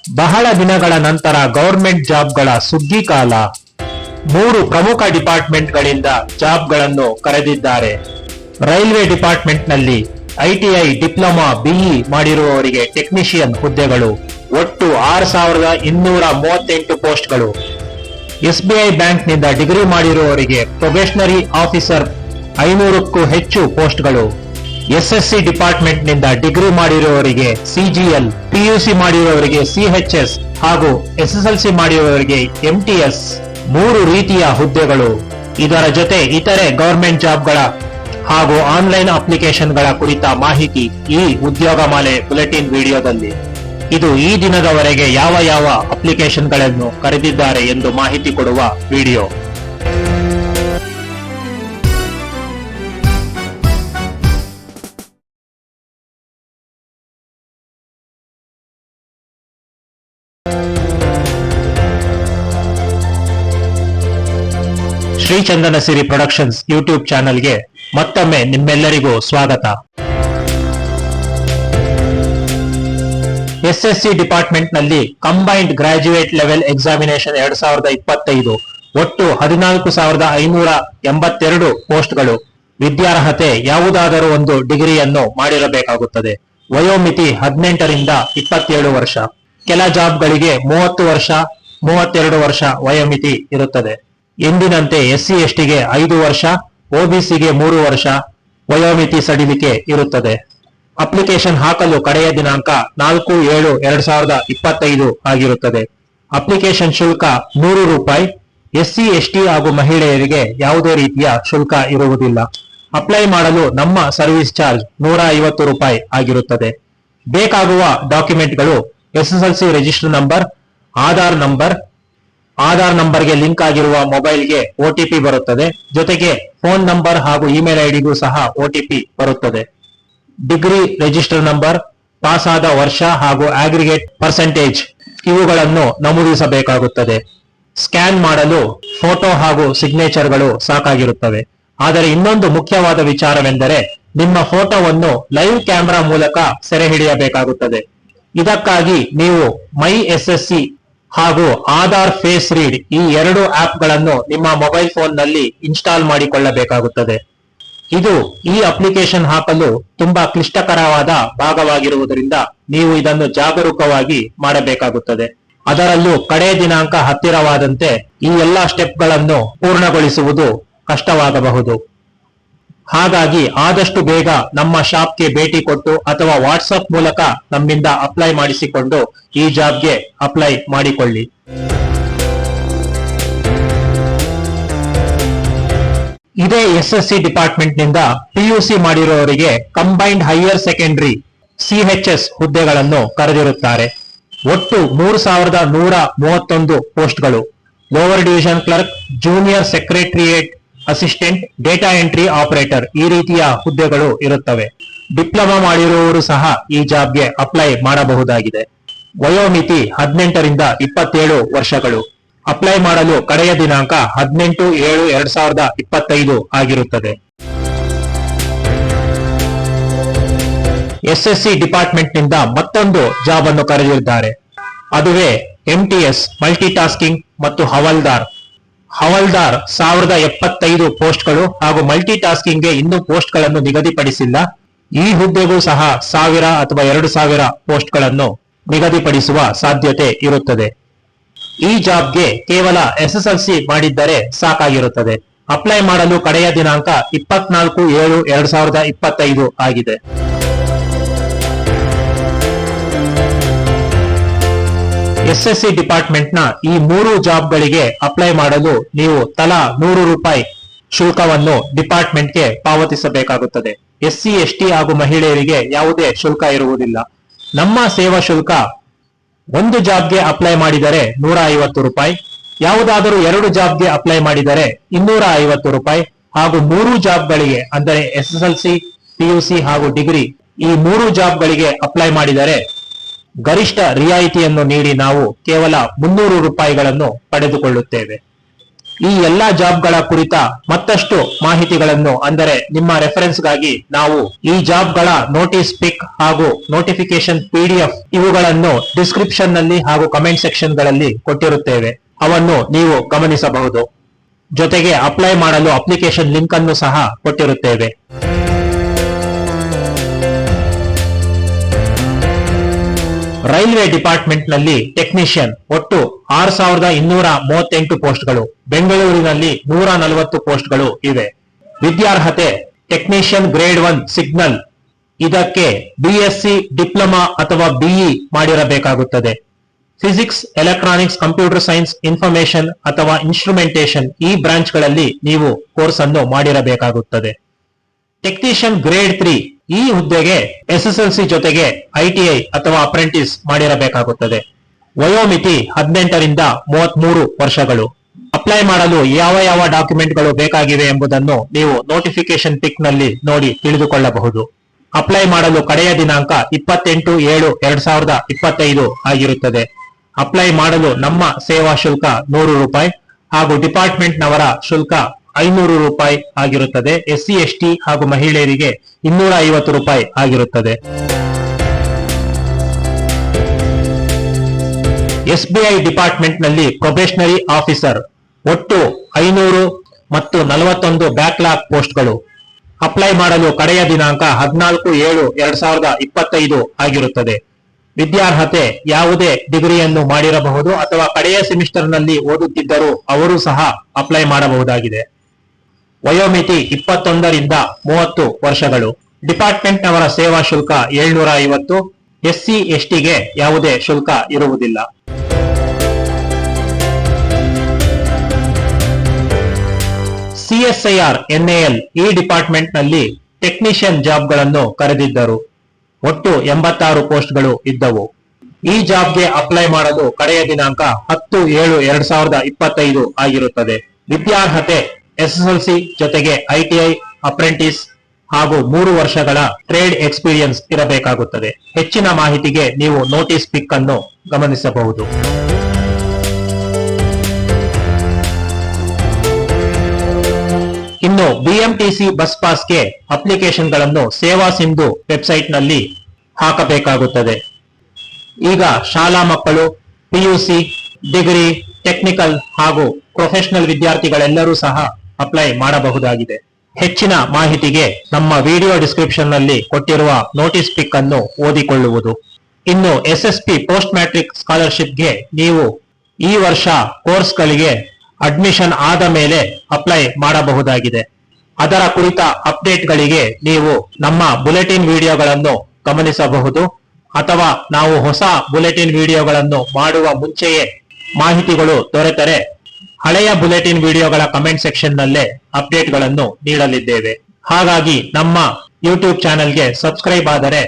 ಬಹಳ ದಿನಗಳ ನಂತರ ಗವರ್ಮೆಂಟ್ ಜಾಬ್ಗಳ ಸುಗ್ಗಿ ಕಾಲ. 3 ಪ್ರಮುಖ ಡಿಪಾರ್ಟ್ಮೆಂಟ್ಗಳಿಂದ ಜಾಬ್ಗಳನ್ನು ಕರೆದಿದ್ದಾರೆ. ರೈಲ್ವೆ ಡಿಪಾರ್ಟ್ಮೆಂಟ್ನಲ್ಲಿ ಐಟಿಐ ಡಿಪ್ಲೊಮಾ ಬಿಇ ಮಾಡಿರುವವರಿಗೆ ಟೆಕ್ನಿಷಿಯನ್ ಹುದ್ದೆಗಳು, ಒಟ್ಟು 6238 ಪೋಸ್ಟ್ಗಳು. ಎಸ್ಬಿಐ ಬ್ಯಾಂಕ್ನಿಂದ ಡಿಗ್ರಿ ಮಾಡಿರುವವರಿಗೆ ಪ್ರೊಬೇಷನರಿ ಆಫೀಸರ್ 500ಕ್ಕೂ ಹೆಚ್ಚು ಪೋಸ್ಟ್ಗಳು. ಎಸ್ಎಸ್ಸಿ ಡಿಪಾರ್ಟ್ಮೆಂಟ್ನಿಂದ ಡಿಗ್ರಿ ಮಾಡಿರುವವರಿಗೆ ಸಿಜಿಎಲ್, ಪಿಯುಸಿ ಮಾಡಿರುವವರಿಗೆ ಸಿಎಚ್ಎಸ್ ಹಾಗೂ ಎಸ್ಎಸ್ಎಲ್ಸಿ ಮಾಡಿರುವವರಿಗೆ ಎಂಟಿಎಸ್ 3 ರೀತಿಯ ಹುದ್ದೆಗಳು. ಇದರ ಜೊತೆ ಇತರೆ ಗವರ್ಮೆಂಟ್ ಜಾಬ್ಗಳ ಹಾಗೂ ಆನ್ಲೈನ್ ಅಪ್ಲಿಕೇಶನ್ಗಳ ಕುರಿತ ಮಾಹಿತಿ ಈ ಉದ್ಯೋಗಮಾಲೆ ಬುಲೆಟಿನ್ ವಿಡಿಯೋದಲ್ಲಿ. ಇದು ಈ ದಿನದವರೆಗೆ ಯಾವ ಅಪ್ಲಿಕೇಶನ್ಗಳನ್ನು ಕರೆದಿದ್ದಾರೆ ಎಂದು ಮಾಹಿತಿ ಕೊಡುವ ವಿಡಿಯೋ. ಶ್ರೀ ಚಂದನ ಸಿರಿ ಪ್ರೊಡಕ್ಷನ್ಸ್ ಯೂಟ್ಯೂಬ್ ಚಾನೆಲ್ಗೆ ಮತ್ತೊಮ್ಮೆ ನಿಮ್ಮೆಲ್ಲರಿಗೂ ಸ್ವಾಗತ. ಎಸ್ಎಸ್ಸಿ ಡಿಪಾರ್ಟ್ಮೆಂಟ್ ನಲ್ಲಿ ಕಂಬೈನ್ಡ್ ಗ್ರಾಜ್ಯುಯೇಟ್ ಲೆವೆಲ್ ಎಕ್ಸಾಮಿನೇಷನ್ 2025 ಒಟ್ಟು 14,582 ಪೋಸ್ಟ್ಗಳು. ವಿದ್ಯಾರ್ಹತೆ ಯಾವುದಾದರೂ ಒಂದು ಡಿಗ್ರಿಯನ್ನು ಮಾಡಿರಬೇಕಾಗುತ್ತದೆ. ವಯೋಮಿತಿ 18 ರಿಂದ 27 ವರ್ಷ. ಕೆಲ ಜಾಬ್ಗಳಿಗೆ 30 ವರ್ಷ 32 ವರ್ಷ ವಯೋಮಿತಿ ಇರುತ್ತದೆ. ಎಂದಿನಂತೆ ಎಸ್ಸಿ ಎಸ್ಟಿಗೆ 5 ವರ್ಷ, ಒಬಿಸಿಗೆ 3 ವರ್ಷ ವಯೋಮಿತಿ ಸಡಿಲಿಕೆ ಇರುತ್ತದೆ. ಅಪ್ಲಿಕೇಶನ್ ಹಾಕಲು ಕಡೆಯ ದಿನಾಂಕ 4/7/2025 ಆಗಿರುತ್ತದೆ. ಅಪ್ಲಿಕೇಶನ್ ಶುಲ್ಕ 100 ರೂಪಾಯಿ. ಎಸ್ಸಿ ಎಸ್ಟಿ ಹಾಗೂ ಮಹಿಳೆಯರಿಗೆ ಯಾವುದೇ ರೀತಿಯ ಶುಲ್ಕ ಇರುವುದಿಲ್ಲ. ಅಪ್ಲೈ ಮಾಡಲು ನಮ್ಮ ಸರ್ವಿಸ್ ಚಾರ್ಜ್ 150 ರೂಪಾಯಿ ಆಗಿರುತ್ತದೆ. ಬೇಕಾಗುವ ಡಾಕ್ಯುಮೆಂಟ್ಗಳು ಎಸ್ಎಸ್ಎಲ್ಸಿ ರಿಜಿಸ್ಟರ್ ನಂಬರ್, ಆಧಾರ್ ನಂಬರ್ಗೆ ಲಿಂಕ್ ಆಗಿರುವ ಮೊಬೈಲ್ಗೆ ಒಟಿಪಿ ಬರುತ್ತದೆ. ಜೊತೆಗೆ ಫೋನ್ ನಂಬರ್ ಹಾಗೂ ಇಮೇಲ್ ಐಡಿಗೂ ಸಹ ಒಟಿಪಿ ಬರುತ್ತದೆ. ಡಿಗ್ರಿ ರಿಜಿಸ್ಟರ್ ನಂಬರ್, ಪಾಸ್ ಆದ ವರ್ಷ ಹಾಗೂ ಆಗ್ರಿಗೇಟ್ ಪರ್ಸೆಂಟೇಜ್ ಇವುಗಳನ್ನು ನಮೂದಿಸಬೇಕಾಗುತ್ತದೆ. ಸ್ಕ್ಯಾನ್ ಮಾಡಲು ಫೋಟೋ ಹಾಗೂ ಸಿಗ್ನೇಚರ್ಗಳು ಸಾಕಾಗಿರುತ್ತವೆ. ಆದರೆ ಇನ್ನೊಂದು ಮುಖ್ಯವಾದ ವಿಚಾರವೆಂದರೆ ನಿಮ್ಮ ಫೋಟೋವನ್ನು ಲೈವ್ ಕ್ಯಾಮೆರಾ ಮೂಲಕ ಸೆರೆ ಹಿಡಿಯಬೇಕಾಗುತ್ತದೆ. ಇದಕ್ಕಾಗಿ ನೀವು ಮೈ ಎಸ್ಎಸ್ಸಿ ಹಾಗೂ ಆಧಾರ್ ಫೇಸ್ ರೀಡ್ ಈ 2 ಆಪ್ಗಳನ್ನು ನಿಮ್ಮ ಮೊಬೈಲ್ ಫೋನ್ ನಲ್ಲಿ ಇನ್ಸ್ಟಾಲ್ ಮಾಡಿಕೊಳ್ಳಬೇಕಾಗುತ್ತದೆ. ಇದು ಈ ಅಪ್ಲಿಕೇಶನ್ ಹಾಕಲು ತುಂಬಾ ಕ್ಲಿಷ್ಟಕರವಾದ ಭಾಗವಾಗಿರುವುದರಿಂದ ನೀವು ಇದನ್ನು ಜಾಗರೂಕವಾಗಿ ಮಾಡಬೇಕಾಗುತ್ತದೆ. ಅದರಲ್ಲೂ ಕಡೆ ದಿನಾಂಕ ಹತ್ತಿರವಾದಂತೆ ಈ ಎಲ್ಲಾ ಸ್ಟೆಪ್ಗಳನ್ನು ಪೂರ್ಣಗೊಳಿಸುವುದು ಕಷ್ಟವಾಗಬಹುದು. ಹಾಗಾಗಿ ಆದಷ್ಟು ಬೇಗ ನಮ್ಮ ಶಾಪ್ಗೆ ಭೇಟಿ ಕೊಟ್ಟು ಅಥವಾ ವಾಟ್ಸಪ್ ಮೂಲಕ ನಮ್ಮಿಂದ ಅಪ್ಲೈ ಮಾಡಿಸಿಕೊಂಡು ಈ ಜಾಬ್ಗೆ ಅಪ್ಲೈ ಮಾಡಿಕೊಳ್ಳಿ. ಇದೇ ಎಸ್ಎಸ್ಸಿ ಡಿಪಾರ್ಟ್ಮೆಂಟ್ ನಿಂದ ಪಿಯುಸಿ ಮಾಡಿರುವವರಿಗೆ ಕಂಬೈನ್ಡ್ ಹೈಯರ್ ಸೆಕೆಂಡರಿ ಸಿಎಚ್ಎಸ್ ಹುದ್ದೆಗಳನ್ನು ಕರೆದಿರುತ್ತಾರೆ. ಒಟ್ಟು 3,131 ಪೋಸ್ಟ್ಗಳು. Lower division clerk, junior secretariat assistant, data entry operator ಈ ರೀತಿಯ ಹುದ್ದೆಗಳು ಇರುತ್ತವೆ. ಡಿಪ್ಲೊಮಾ ಮಾಡಿರುವವರು ಸಹ ಈ ಜಾಬ್ಗೆ ಅಪ್ಲೈ ಮಾಡಬಹುದಾಗಿದೆ. ವಯೋಮಿತಿ 18 ರಿಂದ 27 ವರ್ಷಗಳು. ಅಪ್ಲೈ ಮಾಡಲು ಕಡೆಯ ದಿನಾಂಕ 18/7/2025 ಆಗಿರುತ್ತದೆ. ಎಸ್ಎಸ್ಸಿ ಡಿಪಾರ್ಟ್ಮೆಂಟ್ ನಿಂದ ಮತ್ತೊಂದು ಜಾಬ್ ಅನ್ನು ಕರೆದಿದ್ದಾರೆ. ಅದುವೇ ಎಂಟಿಎಸ್ ಮಲ್ಟಿ ಟಾಸ್ಕಿಂಗ್ ಮತ್ತು ಹವಾಲ್ದಾರ್ 1075 ಪೋಸ್ಟ್ಗಳು ಹಾಗೂ ಮಲ್ಟಿ ಟಾಸ್ಕಿಂಗ್ಗೆ ಇನ್ನೂ ಪೋಸ್ಟ್ಗಳನ್ನು ನಿಗದಿಪಡಿಸಿಲ್ಲ. ಈ ಹುದ್ದೆಗೂ ಸಹ 1000 ಅಥವಾ 2000 ಪೋಸ್ಟ್ಗಳನ್ನು ನಿಗದಿಪಡಿಸುವ ಸಾಧ್ಯತೆ ಇರುತ್ತದೆ. ಈ ಜಾಬ್ಗೆ ಕೇವಲ ಎಸ್ಎಸ್ಎಲ್ಸಿ ಮಾಡಿದ್ದರೆ ಸಾಕಾಗಿರುತ್ತದೆ. ಅಪ್ಲೈ ಮಾಡಲು ಕಡೆಯ ದಿನಾಂಕ 24/7/2025 ಆಗಿದೆ. ಎಸ್ಎಸ್ಸಿ ಡಿಪಾರ್ಟ್ಮೆಂಟ್ ನ ಈ 3 ಜಾಬ್ಗಳಿಗೆ ಅಪ್ಲೈ ಮಾಡಲು ನೀವು ತಲಾ 100 ರೂಪಾಯಿ ಶುಲ್ಕವನ್ನು ಡಿಪಾರ್ಟ್ಮೆಂಟ್ಗೆ ಪಾವತಿಸಬೇಕಾಗುತ್ತದೆ. ಎಸ್ಸಿ ಎಸ್ಟಿ ಹಾಗೂ ಮಹಿಳೆಯರಿಗೆ ಯಾವುದೇ ಶುಲ್ಕ ಇರುವುದಿಲ್ಲ. ನಮ್ಮ ಸೇವಾ ಶುಲ್ಕ ಒಂದು ಜಾಬ್ಗೆ ಅಪ್ಲೈ ಮಾಡಿದರೆ 150 ರೂಪಾಯಿ, ಯಾವುದಾದರೂ 2 ಜಾಬ್ಗೆ ಅಪ್ಲೈ ಮಾಡಿದರೆ 250 ರೂಪಾಯಿ ಹಾಗೂ 3 ಜಾಬ್ಗಳಿಗೆ ಅಂದರೆ ಎಸ್ಎಸ್ಎಲ್ಸಿ, ಪಿಯುಸಿ ಹಾಗೂ ಡಿಗ್ರಿ ಈ 3 ಜಾಬ್ಗಳಿಗೆ ಅಪ್ಲೈ ಮಾಡಿದರೆ ಗರಿಷ್ಠ ರಿಯಾಯಿತಿಯನ್ನು ನೀಡಿ ನಾವು ಕೇವಲ 300 ರೂಪಾಯಿಗಳನ್ನು ಪಡೆದುಕೊಳ್ಳುತ್ತೇವೆ. ಈ ಎಲ್ಲಾ ಜಾಬ್ಗಳ ಕುರಿತ ಮತ್ತಷ್ಟು ಮಾಹಿತಿಗಳನ್ನು ಅಂದರೆ ನಿಮ್ಮ ರೆಫರೆನ್ಸ್ಗಾಗಿ ನಾವು ಈ ಜಾಬ್ಗಳ ನೋಟಿಸ್ ಪಿಕ್ ಹಾಗೂ ನೋಟಿಫಿಕೇಶನ್ PDF ಇವುಗಳನ್ನು ಡಿಸ್ಕ್ರಿಪ್ಷನ್ ನಲ್ಲಿ ಹಾಗೂ ಕಮೆಂಟ್ ಸೆಕ್ಷನ್ ಗಳಲ್ಲಿ ಕೊಟ್ಟಿರುತ್ತೇವೆ. ಅವನ್ನು ನೀವು ಗಮನಿಸಬಹುದು. ಜೊತೆಗೆ ಅಪ್ಲೈ ಮಾಡಲು ಅಪ್ಲಿಕೇಶನ್ ಲಿಂಕ್ ಅನ್ನು ಸಹ ಕೊಟ್ಟಿರುತ್ತೇವೆ. ರೈಲ್ವೆ ಡಿಪಾರ್ಟ್ಮೆಂಟ್ ನಲ್ಲಿ ಟೆಕ್ನಿಷಿಯನ್ ಒಟ್ಟು 6238 ಪೋಸ್ಟ್ಗಳು, ಬೆಂಗಳೂರಿನಲ್ಲಿ 140 ಪೋಸ್ಟ್ಗಳು ಇವೆ. ವಿದ್ಯಾರ್ಹತೆ ಟೆಕ್ನಿಷಿಯನ್ ಗ್ರೇಡ್ 1 ಸಿಗ್ನಲ್, ಇದಕ್ಕೆ BSc ಡಿಪ್ಲೊಮಾ ಅಥವಾ BE ಮಾಡಿರಬೇಕಾಗುತ್ತದೆ. Physics, electronics, computer science, information ಅಥವಾ ಇನ್ಸ್ಟ್ರುಮೆಂಟೇಶನ್ ಈ ಬ್ರಾಂಚ್ ಗಳಲ್ಲಿ ನೀವು ಕೋರ್ಸ್ ಅನ್ನು ಮಾಡಿರಬೇಕಾಗುತ್ತದೆ. ಟೆಕ್ನಿಷಿಯನ್ ಗ್ರೇಡ್ 3 ಈ ಹುದ್ದೆಗೆ SSLC ಜೊತೆಗೆ ITI ಅಥವಾ ಅಪ್ರೆಂಟಿಸ್ ಮಾಡಿರಬೇಕಾಗುತ್ತದೆ. ವಯೋಮಿತಿ 18 ರಿಂದ 33 ವರ್ಷಗಳು. ಅಪ್ಲೈ ಮಾಡಲು ಯಾವ ಡಾಕ್ಯುಮೆಂಟ್ಗಳು ಬೇಕಾಗಿವೆ ಎಂಬುದನ್ನು ನೀವು ನೋಟಿಫಿಕೇಶನ್ ಪಿಕ್ ನಲ್ಲಿ ನೋಡಿ ತಿಳಿದುಕೊಳ್ಳಬಹುದು. ಅಪ್ಲೈ ಮಾಡಲು ಕಡೆಯ ದಿನಾಂಕ 28/7/2025 ಆಗಿರುತ್ತದೆ. ಅಪ್ಲೈ ಮಾಡಲು ನಮ್ಮ ಸೇವಾ ಶುಲ್ಕ ₹100 ಹಾಗೂ ಡಿಪಾರ್ಟ್ಮೆಂಟ್ ನವರ ಶುಲ್ಕ ₹500 ಆಗಿರುತ್ತದೆ. SC ST ಹಾಗೂ ಮಹಿಳೆಯರಿಗೆ ₹250 ಆಗಿರುತ್ತದೆ. SBI ಡಿಪಾರ್ಟ್ಮೆಂಟ್ ನಲ್ಲಿ ಪ್ರೊಬೇಷನರಿ ಆಫೀಸರ್ ಒಟ್ಟು 500 ಮತ್ತು 41 ಬ್ಯಾಕ್ಲಾಗ್ ಪೋಸ್ಟ್ಗಳು. ಅಪ್ಲೈ ಮಾಡಲು ಕಡೆಯ ದಿನಾಂಕ 14/7/2025 ಆಗಿರುತ್ತದೆ. ವಿದ್ಯಾರ್ಹತೆ ಯಾವುದೇ ಡಿಗ್ರಿಯನ್ನು ಮಾಡಿರಬಹುದು ಅಥವಾ ಕಡೆಯ ಸೆಮಿಸ್ಟರ್ ನಲ್ಲಿ ಓದುತ್ತಿದ್ದರೂ ಅವರು ಸಹ ಅಪ್ಲೈ ಮಾಡಬಹುದಾಗಿದೆ. ವಯೋಮಿತಿ 21 ರಿಂದ 30 ವರ್ಷಗಳು. ಡಿಪಾರ್ಟ್ಮೆಂಟ್ ನವರ ಸೇವಾ ಶುಲ್ಕ ₹750. SC ST ಗೆ ಯಾವುದೇ ಶುಲ್ಕ ಇರುವುದಿಲ್ಲ. CSIR NAL ಈ ಡಿಪಾರ್ಟ್ಮೆಂಟ್ ನಲ್ಲಿ ಟೆಕ್ನಿಷಿಯನ್ ಜಾಬ್ಗಳನ್ನು ಕರೆದಿದ್ದರು. ಒಟ್ಟು 86 ಪೋಸ್ಟ್ಗಳು ಇದ್ದವು. ಈ ಜಾಬ್ಗೆ ಅಪ್ಲೈ ಮಾಡಲು ಕಡೆಯ ದಿನಾಂಕ 10/7/2025 ಆಗಿರುತ್ತದೆ. ವಿದ್ಯಾರ್ಹತೆ SSLC ಜೊತೆಗೆ ITI, ಅಪ್ರೆಂಟಿಸ್ ಹಾಗೂ 3 ವರ್ಷಗಳ ಟ್ರೇಡ್ ಎಕ್ಸ್ಪೀರಿಯನ್ಸ್ ಇರಬೇಕಾಗುತ್ತದೆ. ಹೆಚ್ಚಿನ ಮಾಹಿತಿಗೆ ನೀವು ನೋಟಿಸ್ ಪಿಕ್ ಅನ್ನು ಗಮನಿಸಬಹುದು. ಇನ್ನು BMTC ಬಸ್ ಪಾಸ್ಗೆ ಅಪ್ಲಿಕೇಶನ್ ಗಳನ್ನು ಸೇವಾ ಸಿಂಧು ವೆಬ್ಸೈಟ್ ನಲ್ಲಿ ಹಾಕಬೇಕಾಗುತ್ತದೆ. ಈಗ ಶಾಲಾ ಮಕ್ಕಳು, PUC, ಡಿಗ್ರಿ, ಟೆಕ್ನಿಕಲ್ ಹಾಗೂ ಪ್ರೊಫೆಷನಲ್ ವಿದ್ಯಾರ್ಥಿಗಳೆಲ್ಲರೂ ಸಹ ಅಪ್ಲೈ ಮಾಡಬಹುದಾಗಿದೆ. ಹೆಚ್ಚಿನ ಮಾಹಿತಿಗೆ ನಮ್ಮ ವಿಡಿಯೋ ಡಿಸ್ಕ್ರಿಪ್ಷನ್ ನಲ್ಲಿ ಕೊಟ್ಟಿರುವ ನೋಟಿಸ್ ಪಿಕ್ ಅನ್ನು ಓದಿಕೊಳ್ಳುವುದು. ಇನ್ನು SSP ಪೋಸ್ಟ್ ಮ್ಯಾಟ್ರಿಕ್ ಸ್ಕಾಲರ್ಶಿಪ್ಗೆ ನೀವು ಈ ವರ್ಷ ಕೋರ್ಸ್ಗಳಿಗೆ ಅಡ್ಮಿಷನ್ ಆದ ಮೇಲೆ ಅಪ್ಲೈ ಮಾಡಬಹುದಾಗಿದೆ. ಅದರ ಕುರಿತ ಅಪ್ಡೇಟ್ಗಳಿಗೆ ನೀವು ನಮ್ಮ ಬುಲೆಟಿನ್ ವಿಡಿಯೋಗಳನ್ನು ಗಮನಿಸಬಹುದು ಅಥವಾ ನಾವು ಹೊಸ ಬುಲೆಟಿನ್ ವಿಡಿಯೋಗಳನ್ನು ಮಾಡುವ ಮುಂಚೆಯೇ ಮಾಹಿತಿಗಳು ದೊರೆತರೆ ಹಳೆಯ ಬುಲೆಟಿನ್ ವಿಡಿಯೋಗಳ ಕಮೆಂಟ್ ಸೆಕ್ಷನ್ ನಲ್ಲೇ ಅಪ್ಡೇಟ್ಗಳನ್ನು ನೀಡಲಿದ್ದೇವೆ. ಹಾಗಾಗಿ ನಮ್ಮ ಯೂಟ್ಯೂಬ್ ಚಾನೆಲ್ಗೆ ಸಬ್ಸ್ಕ್ರೈಬ್ ಆದರೆ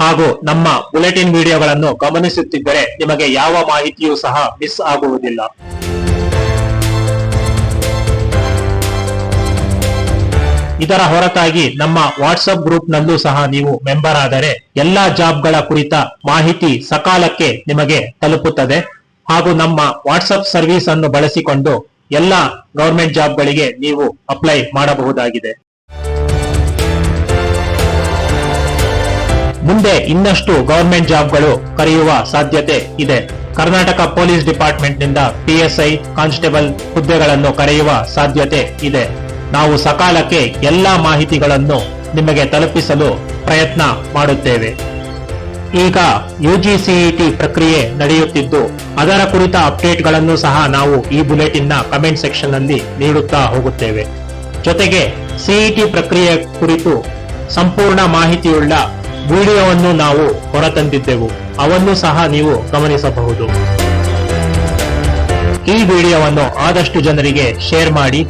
ಹಾಗೂ ನಮ್ಮ ಬುಲೆಟಿನ್ ವಿಡಿಯೋಗಳನ್ನು ಗಮನಿಸುತ್ತಿದ್ದರೆ ನಿಮಗೆ ಯಾವ ಮಾಹಿತಿಯೂ ಸಹ ಮಿಸ್ ಆಗುವುದಿಲ್ಲ. ಇದರ ಹೊರತಾಗಿ ನಮ್ಮ ವಾಟ್ಸ್ಆಪ್ ಗ್ರೂಪ್ ನಲ್ಲೂ ಸಹ ನೀವು ಮೆಂಬರ್ ಆದರೆ ಎಲ್ಲಾ ಜಾಬ್ಗಳ ಕುರಿತ ಮಾಹಿತಿ ಸಕಾಲಕ್ಕೆ ನಿಮಗೆ ತಲುಪುತ್ತದೆ ಹಾಗೂ ನಮ್ಮ ವಾಟ್ಸ್ಆಪ್ ಸರ್ವಿಸ್ ಅನ್ನು ಬಳಸಿಕೊಂಡು ಎಲ್ಲಾ ಗವರ್ಮೆಂಟ್ ಜಾಬ್ಗಳಿಗೆ ನೀವು ಅಪ್ಲೈ ಮಾಡಬಹುದಾಗಿದೆ. ಮುಂದೆ ಇನ್ನಷ್ಟು ಗವರ್ಮೆಂಟ್ ಜಾಬ್ಗಳು ಕರೆಯುವ ಸಾಧ್ಯತೆ ಇದೆ. ಕರ್ನಾಟಕ ಪೊಲೀಸ್ ಡಿಪಾರ್ಟ್ಮೆಂಟ್ ನಿಂದ PSI, ಕಾನ್ಸ್ಟೇಬಲ್ ಹುದ್ದೆಗಳನ್ನು ಕರೆಯುವ ಸಾಧ್ಯತೆ ಇದೆ. ನಾವು ಸಕಾಲಕ್ಕೆ ಎಲ್ಲಾ ಮಾಹಿತಿಗಳನ್ನು ನಿಮಗೆ ತಲುಪಿಸಲು ಪ್ರಯತ್ನ ಮಾಡುತ್ತೇವೆ. ಈಗ UGCET ಪ್ರಕ್ರಿಯೆ ನಡೆಯುತ್ತಿದ್ದು ಅದರ ಕುರಿತ ಅಪ್ಡೇಟ್ಗಳನ್ನು ಸಹ ನಾವು ಈ ಬುಲೆಟಿನ್ ನ ಕಮೆಂಟ್ ಸೆಕ್ಷನ್ ನಲ್ಲಿ ನೀಡುತ್ತಾ ಹೋಗುತ್ತೇವೆ. ಜೊತೆಗೆ CET ಪ್ರಕ್ರಿಯೆ ಕುರಿತು ಸಂಪೂರ್ಣ ಮಾಹಿತಿಯುಳ್ಳ ವಿಡಿಯೋವನ್ನು ನಾವು ಹೊರತಂದಿದ್ದೆವು. ಅವನ್ನು ಸಹ ನೀವು ಗಮನಿಸಬಹುದು. ಈ ವಿಡಿಯೋವನ್ನು ಆದಷ್ಟು ಜನರಿಗೆ ಶೇರ್ ಮಾಡಿ.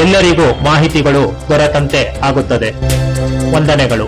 ಎಲ್ಲರಿಗೂ ಮಾಹಿತಿಗಳು ದೊರೆತಂತೆ ಆಗುತ್ತದೆ. ವಂದನೆಗಳು.